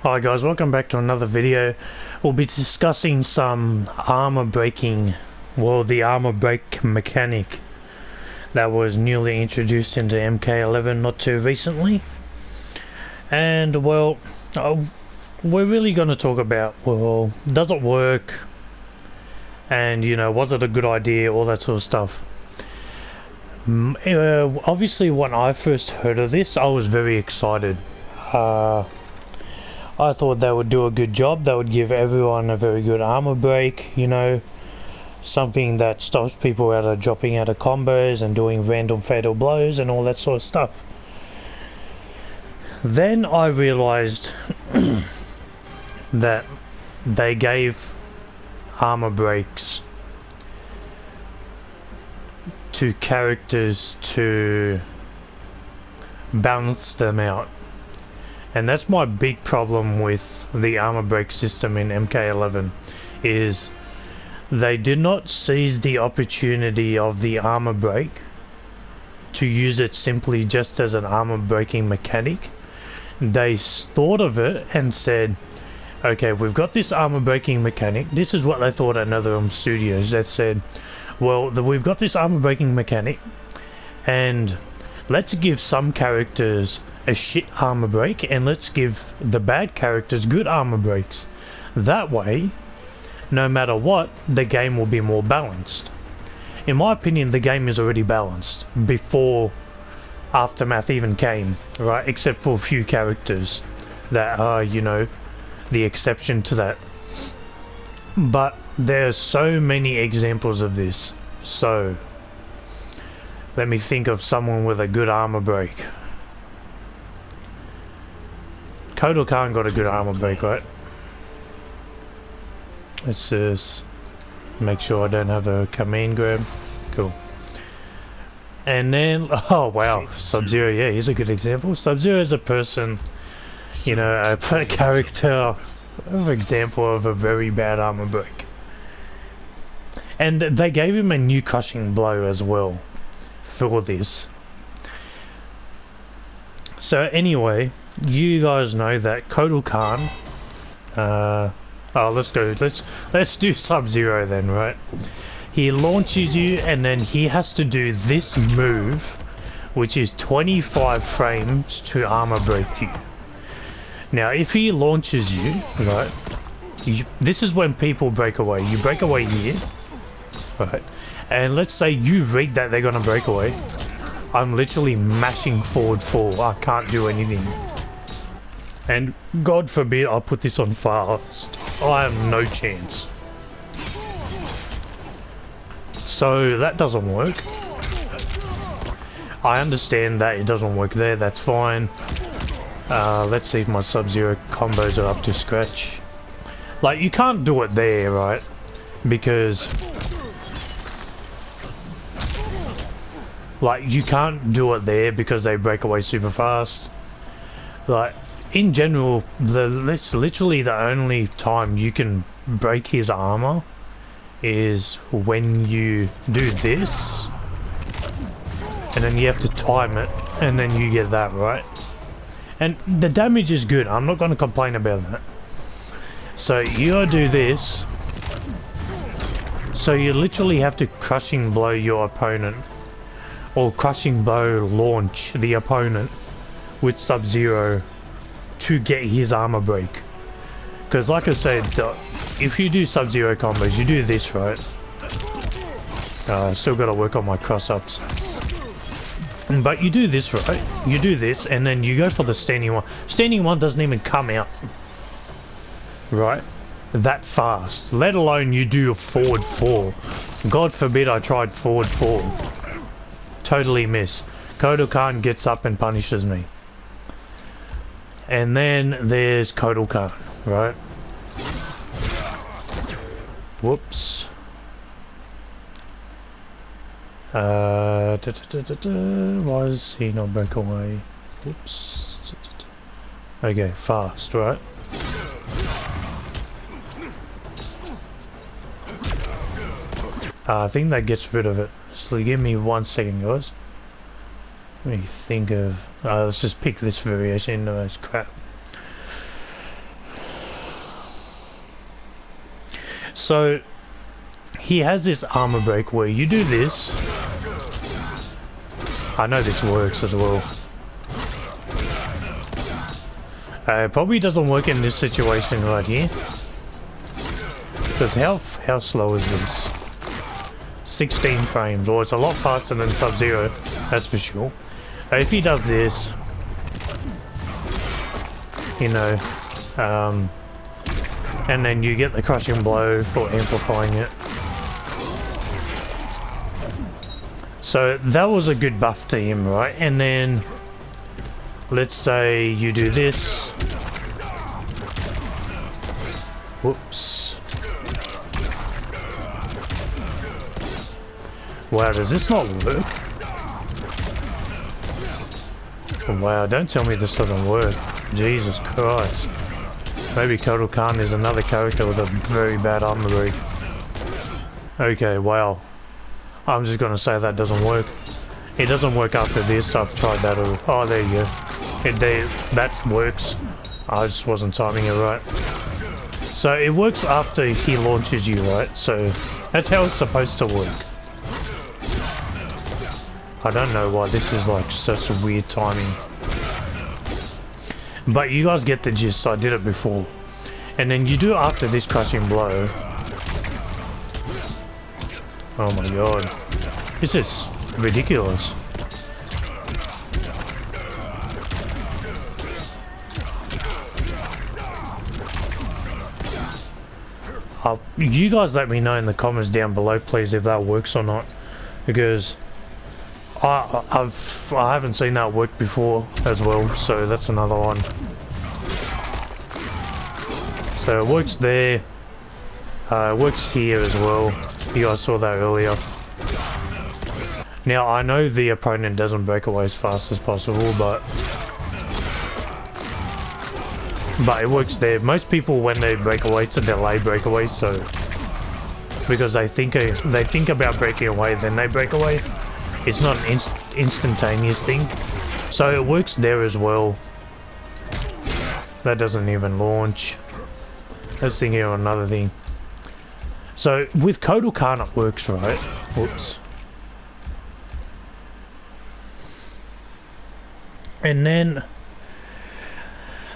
Hi guys, welcome back to another video. We'll be discussing some armor breaking, well, the armor break mechanic that was newly introduced into MK11 not too recently. And well, we're really going to talk about, well, does it work? And you know, was it a good idea? All that sort of stuff. Obviously when I first heard of this, I was very excited. I thought they would do a good job. They would give everyone a very good armor break, you know, something that stops people out of dropping out of combos and doing random fatal blows and all that sort of stuff. Then I realized that they gave armor breaks to characters to balance them out. And that's my big problem with the armor break system in MK11, is they did not seize the opportunity of the armor break to use it simply just as an armor breaking mechanic. They thought of it and said, okay, we've got this armor breaking mechanic. This is what they thought at NetherRealm Studios. They said, well, we've got this armor breaking mechanic, and let's give some characters a shit armor break, and let's give the bad characters good armor breaks. That way, no matter what, the game will be more balanced. In my opinion, the game is already balanced before Aftermath even came, right? Except for a few characters that are, you know, the exception to that. But there's so many examples of this. So let me think of someone with a good armor break. Kotal Khan got a good armor break, right? Let's just make sure I don't have a command grab. Cool. And then, oh wow, Sub-Zero, yeah, he's a good example. Sub-Zero is a person, you know, a character, an example of a very bad armor break. And they gave him a new crushing blow as well for this. So anyway, you guys know that Kotal Khan, let's do Sub-Zero then, right? He launches you and then he has to do this move, which is 25 frames to armor break you. Now if he launches you, right, this is when people break away. You break away here, right, and let's say you read that they're gonna break away. I'm literally mashing forward 4. I can't do anything. And God forbid I put this on fast. I have no chance. So that doesn't work. I understand that it doesn't work there, that's fine. Let's see if my Sub-Zero combos are up to scratch. Like, you can't do it there, right? Because like, you can't do it there because they break away super fast. Like, in general, literally the only time you can break his armor is when you do this, and then you have to time it, and then you get that, right? And the damage is good, I'm not going to complain about that. So you gotta do this, so you literally have to crushing blow your opponent, or crushing blow launch the opponent with Sub-Zero to get his armor break. Because like I said, if you do Sub-Zero combos, you do this, right? Still gotta work on my cross-ups. But you do this, right? You do this, and then you go for the standing one. Standing one doesn't even come out, right, that fast. Let alone you do a forward 4. God forbid I tried forward 4. Totally miss. Kotal Khan gets up and punishes me. And then there's Kotal Khan, right? Whoops. Why does he not break away? Whoops. Okay, fast, right? I think that gets rid of it. So give me 1 second, guys. Let me think of... let's just pick this variation. No, it's crap. So he has this armor break where you do this. I know this works as well. It probably doesn't work in this situation right here. Because how slow is this? 16 frames, or it's a lot faster than Sub-Zero, that's for sure. If he does this, you know, and then you get the crushing blow for amplifying it. So that was a good buff to him, right? And then let's say you do this. Whoops. Wow, does this not work? Wow, don't tell me this doesn't work. Jesus Christ. Maybe Kotal Khan is another character with a very bad armor break. Okay, wow. I'm just gonna say that doesn't work. It doesn't work after this. I've tried that already. Oh, there you go. That works. I just wasn't timing it right. So it works after he launches you, right? So that's how it's supposed to work. I don't know why this is like such weird timing. But you guys get the gist, I did it before. And then you do it after this crushing blow. Oh my god. This is ridiculous. You guys let me know in the comments down below please if that works or not. Because I haven't seen that work before as well, so that's another one. So it works there, it works here as well. You guys saw that earlier. Now I know the opponent doesn't break away as fast as possible, but it works there. Most people when they break away, it's a delay breakaway, so because they think about breaking away, then they break away. It's not an instantaneous thing, so it works there as well. That doesn't even launch. Let's think of another thing. So with Kotal Khan it works, right? Whoops. And then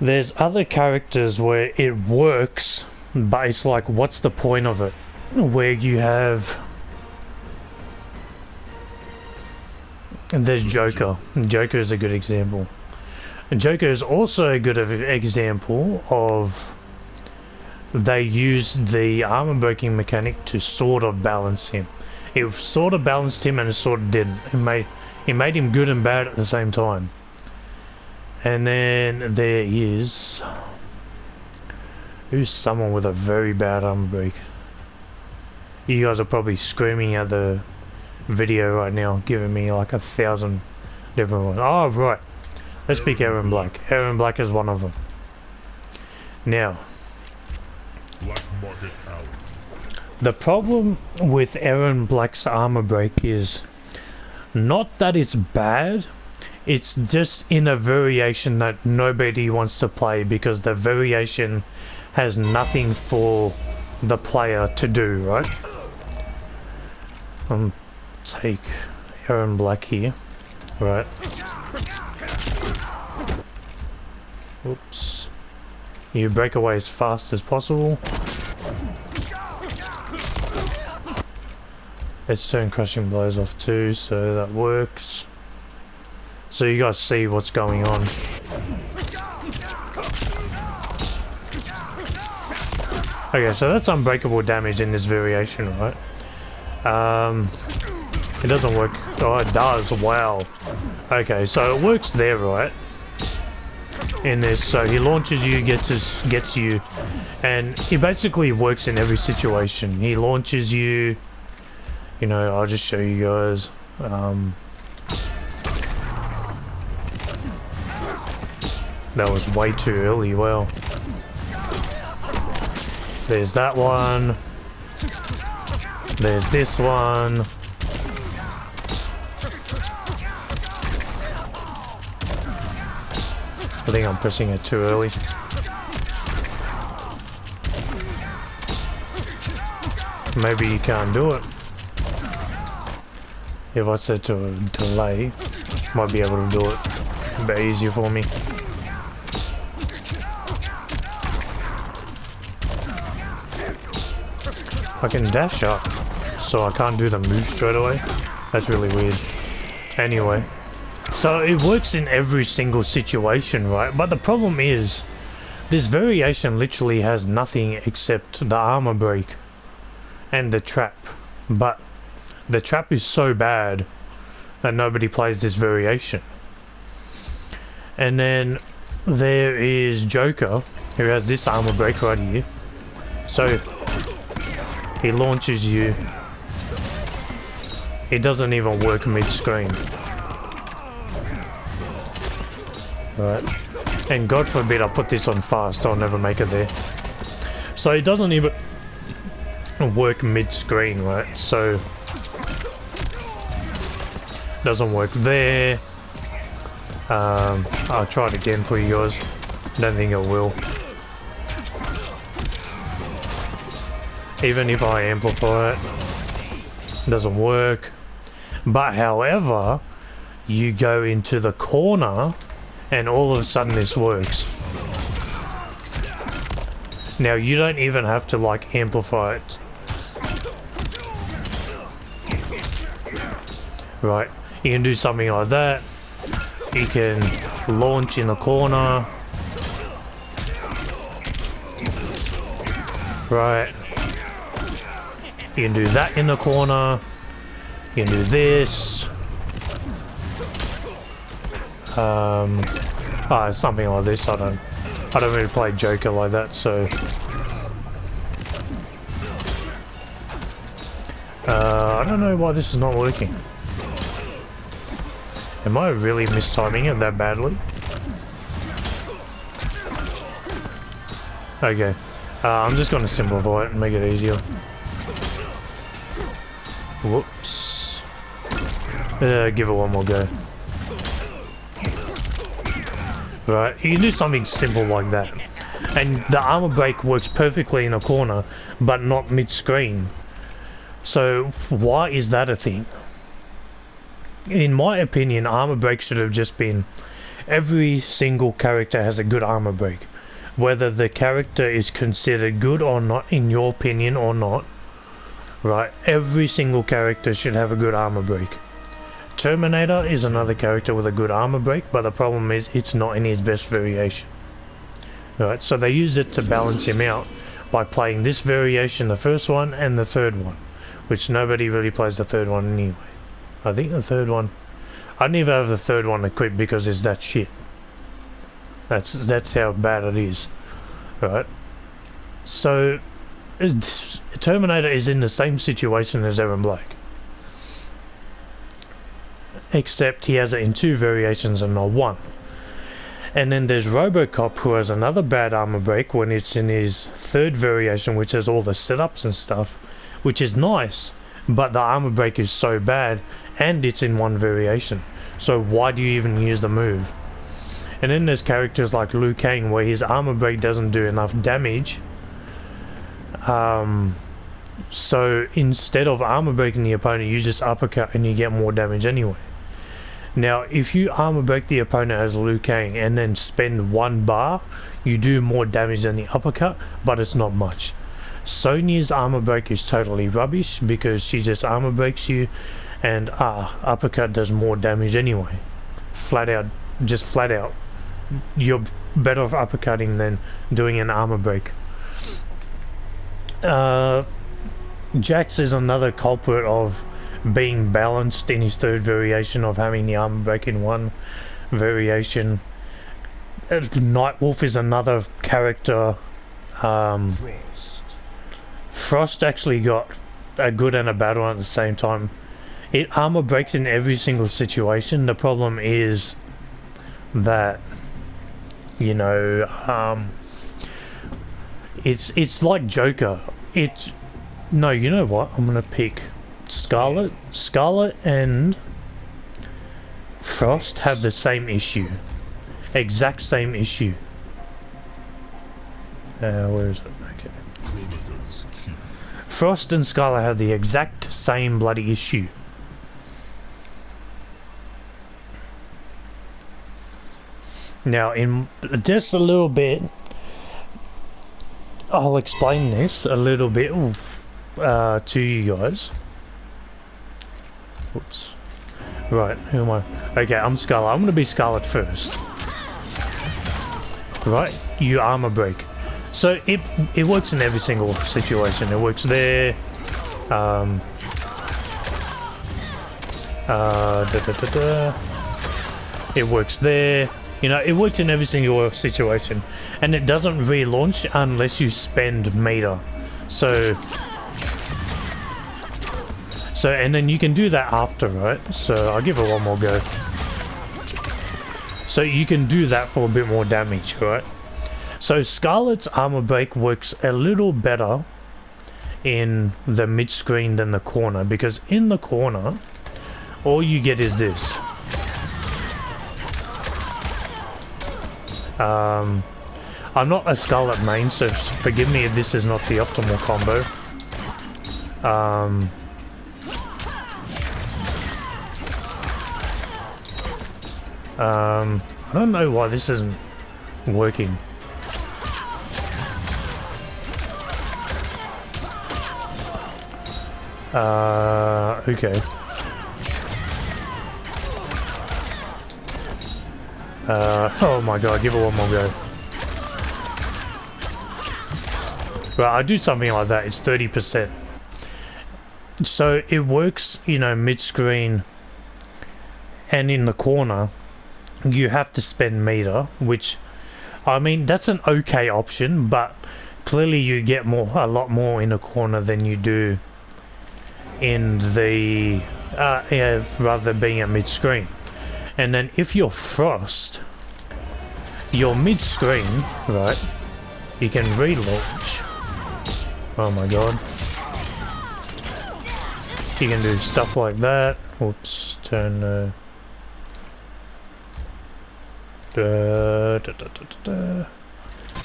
there's other characters where it works, but it's like, what's the point of it? Where you have... And there's Joker. Joker is a good example. And Joker is also a good example of... They used the armor breaking mechanic to sort of balance him. It sort of balanced him and it sort of didn't. It made him good and bad at the same time. And then there is... Who's someone with a very bad armor break? You guys are probably screaming at the video right now, giving me like 1,000 different ones. Oh, right. Let's pick Aaron Black. Aaron Black is one of them. Now, the problem with Aaron Black's armor break is not that it's bad, it's just in a variation that nobody wants to play because the variation has nothing for the player to do, right? Take Aaron Black here, right? Oops. You break away as fast as possible. Let's turn crushing blows off too, so that works. So you guys see what's going on. Okay, so that's unbreakable damage in this variation, right? It doesn't work. Oh, it does. Wow. Okay, so it works there, right? In this, so he launches you, gets you, and he basically works in every situation. He launches you. You know, I'll just show you guys. That was way too early. Well, there's that one. There's this one. I think I'm pressing it too early. maybe you can't do it. If I said to delay, might be able to do it a bit easier for me. I can dash up, so I can't do the move straight away. That's really weird. Anyway, so it works in every single situation, right? But the problem is, this variation literally has nothing except the armor break and the trap. But the trap is so bad that nobody plays this variation. And then there is Joker, who has this armor break right here. So he launches you. It doesn't even work mid-screen. Right. And God forbid I put this on fast, I'll never make it there. So it doesn't even work mid-screen, right? So doesn't work there. I'll try it again for you guys. Don't think it will. Even if I amplify it, doesn't work. But however, you go into the corner and all of a sudden this works. Now you don't even have to like amplify it. Right, you can do something like that. You can launch in the corner. Right. You can do that in the corner. You can do this. Something like this. I don't really play Joker like that, so I don't know why this is not working. Am I really mistiming it that badly? Okay, I'm just going to simplify it and make it easier. Whoops. Give it one more go. Right, you can do something simple like that. And the armor break works perfectly in a corner, but not mid-screen. So, why is that a thing? In my opinion, armor break should have just been every single character has a good armor break. Whether the character is considered good or not, in your opinion or not, right? Every single character should have a good armor break. Terminator is another character with a good armor break, but the problem is it's not in his best variation. Right, so they use it to balance him out by playing this variation, the first one, and the third one, which nobody really plays the third one anyway. I think the third one, I don't even have the third one equipped because it's that shit. That's how bad it is. Right, so Terminator is in the same situation as Aaron Black, except he has it in two variations and not one. And then there's RoboCop, who has another bad armor break when it's in his third variation, which has all the setups and stuff, which is nice, but the armor break is so bad and it's in one variation, so why do you even use the move? And then there's characters like Liu Kang, where his armor break doesn't do enough damage, so instead of armor breaking the opponent, you just uppercut and you get more damage anyway. Now if you armor break the opponent as Liu Kang and then spend 1 bar, you do more damage than the uppercut, but it's not much. Sonya's armor break is totally rubbish because she just armor breaks you, and uppercut does more damage anyway. Flat out, just flat out. You're better off uppercutting than doing an armor break. Jax is another culprit of being balanced in his third variation, of having the armor break in one variation. Nightwolf is another character. Frost actually got a good and a bad one at the same time. It armor breaks in every single situation. The problem is that, you know, it's like Joker. No, you know what? I'm gonna pick Scarlet. Scarlet and Frost have the same issue. Exact same issue. Where is it? Okay. Frost and Scarlet have the exact same bloody issue. Now, in just a little bit, I'll explain this a little bit to you guys. Whoops. Right, who am I? Okay, I'm Scarlet. I'm gonna be Scarlet first. Right, you armor break. So it works in every single situation. It works there. It works there. You know, it works in every single situation, and it doesn't relaunch unless you spend meter. So and then you can do that after, right? So I'll give it one more go. So you can do that for a bit more damage, right? So Scarlet's armor break works a little better in the mid screen than the corner, because in the corner, all you get is this. I'm not a Scarlet main, so forgive me if this is not the optimal combo. I don't know why this isn't working. Okay. Oh my god, give it one more go. Well, I do something like that, it's 30%. So it works, you know, mid-screen and in the corner. You have to spend meter, which, I mean, that's an okay option, but clearly you get a lot more in the corner than you do in the, rather than being at mid-screen. And then if you're Frost, you're mid-screen, right, you can relaunch. Oh my god. You can do stuff like that. Whoops, turn turn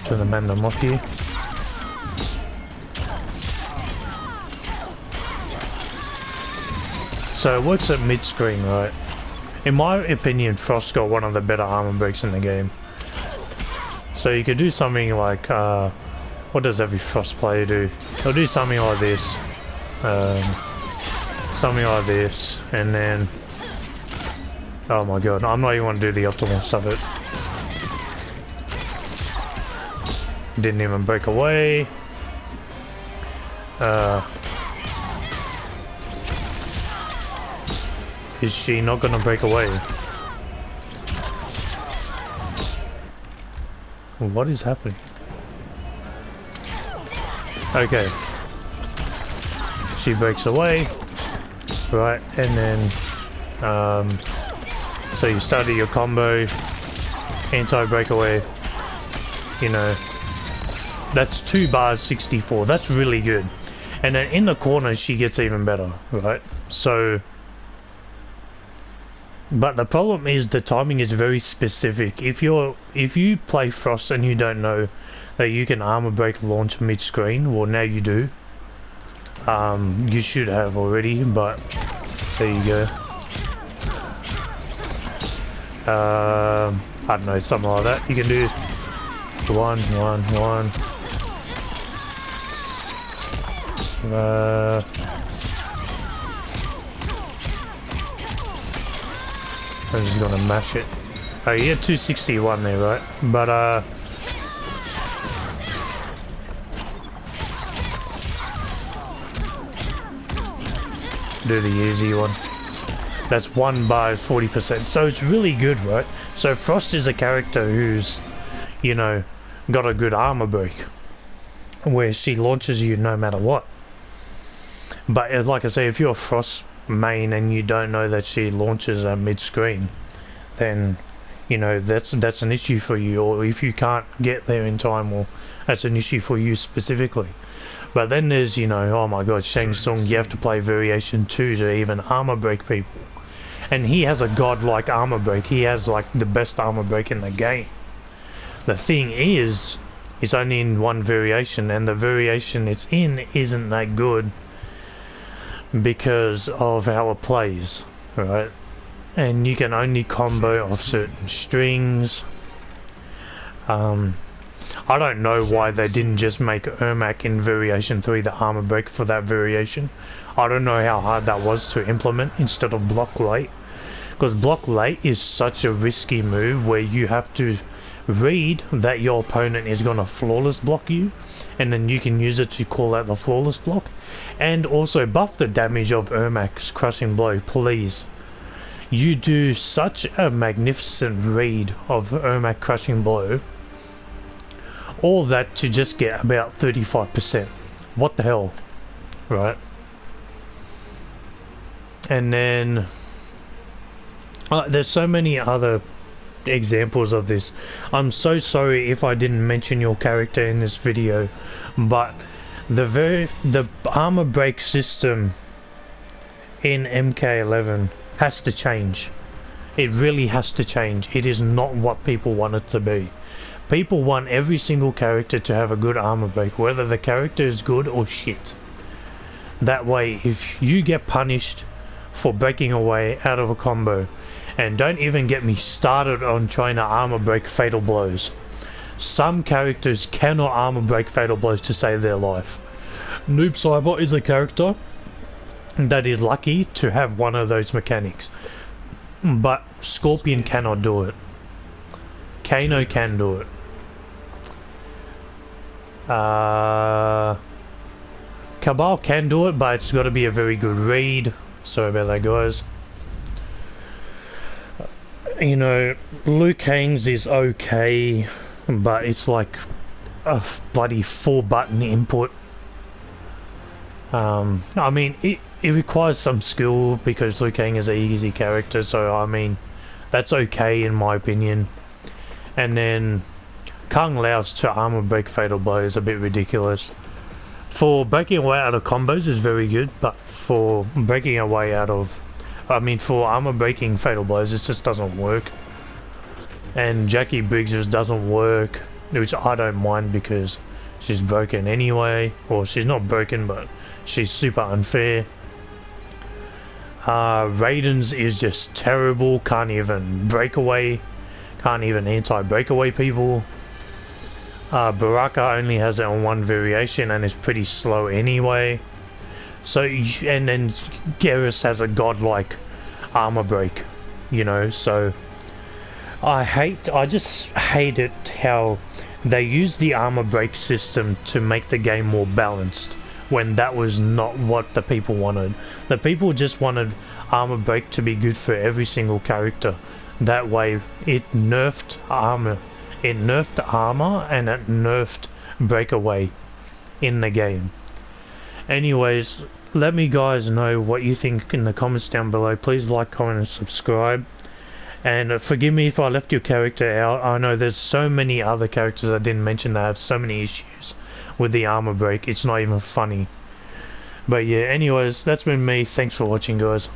the Magnum off here. So it works at mid-screen, right? In my opinion, Frost got one of the better armor breaks in the game. So you could do something like, what does every Frost player do? They'll do something like this. Something like this, and then... Oh my god, I'm not even going to do the optimal stuff. Didn't even break away. Is she not going to break away? What is happening? Okay. She breaks away. Right, and then... so you started your combo, anti-breakaway, you know, that's 2 bars 64, that's really good. And then in the corner she gets even better, right? So, but the problem is the timing is very specific. If you play Frost and you don't know that you can armor break launch mid-screen, well now you do. You should have already, but there you go. I don't know, something like that. You can do 1, 1, 1. I'm just gonna mash it. Oh, you get 261 there, right? But do the easy one. That's 1 bar 40%, so it's really good, right? So Frost is a character who's, you know, got a good armor break, where she launches you no matter what. But like I say, if you're a Frost main and you don't know that she launches at mid-screen, then, you know, that's an issue for you. Or if you can't get there in time, well, that's an issue for you specifically. But then there's, you know, oh my god, Shang Tsung, you have to play Variation 2 to even armor break people. And he has a godlike armor break. He has like the best armor break in the game. The thing is, It's only in one variation, and the variation it's in isn't that good because of how it plays, right? And you can only combo off certain strings. I don't know why they didn't just make Ermac in Variation 3 the armor break for that variation. I don't know how hard that was to implement instead of block late. Because block late is such a risky move where you have to read that your opponent is going to flawless block you, and then you can use it to call out the flawless block. And also buff the damage of Ermac's crushing blow, please. You do such a magnificent read of Ermac crushing blow. All that to just get about 35%. What the hell, right? And then there's so many other examples of this. I'm so sorry if I didn't mention your character in this video, but the armor break system in MK11 has to change. It really has to change. It is not what people want it to be. People want every single character to have a good armor break, whether the character is good or shit. That way, if you get punished for breaking away out of a combo, and don't even get me started on trying to armor break fatal blows. Some characters cannot armor break fatal blows to save their life. Noob Saibot is a character that is lucky to have one of those mechanics, but Scorpion cannot do it. Kano can do it. Cabal can do it, but it's got to be a very good read. Sorry about that, guys. You know, Liu Kang's is okay, but it's like a bloody 4-button input. I mean, it requires some skill because Liu Kang is an easy character, so I mean, that's okay in my opinion. And then Kung Lao's to armor break fatal blow is a bit ridiculous. For breaking away out of combos is very good, but for breaking away out of, for armor breaking fatal blows, it just doesn't work. And Jackie Briggs just doesn't work, which I don't mind because she's broken anyway. Or she's not broken, but she's super unfair. Raiden's is just terrible, can't even break away, can't even anti-breakaway people. Baraka only has it on one variation and is pretty slow anyway. So, and then Geras has a godlike armor break, you know, so I just hate it how they use the armor break system to make the game more balanced when that was not what the people wanted. The people just wanted armor break to be good for every single character. That way it nerfed armor. It nerfed armor and it nerfed breakaway in the game. Anyways, let me guys know what you think in the comments down below. Please like, comment and subscribe. And forgive me if I left your character out. I know there's so many other characters I didn't mention that have so many issues with the armor break. It's not even funny. But yeah, anyways, that's been me. Thanks for watching, guys.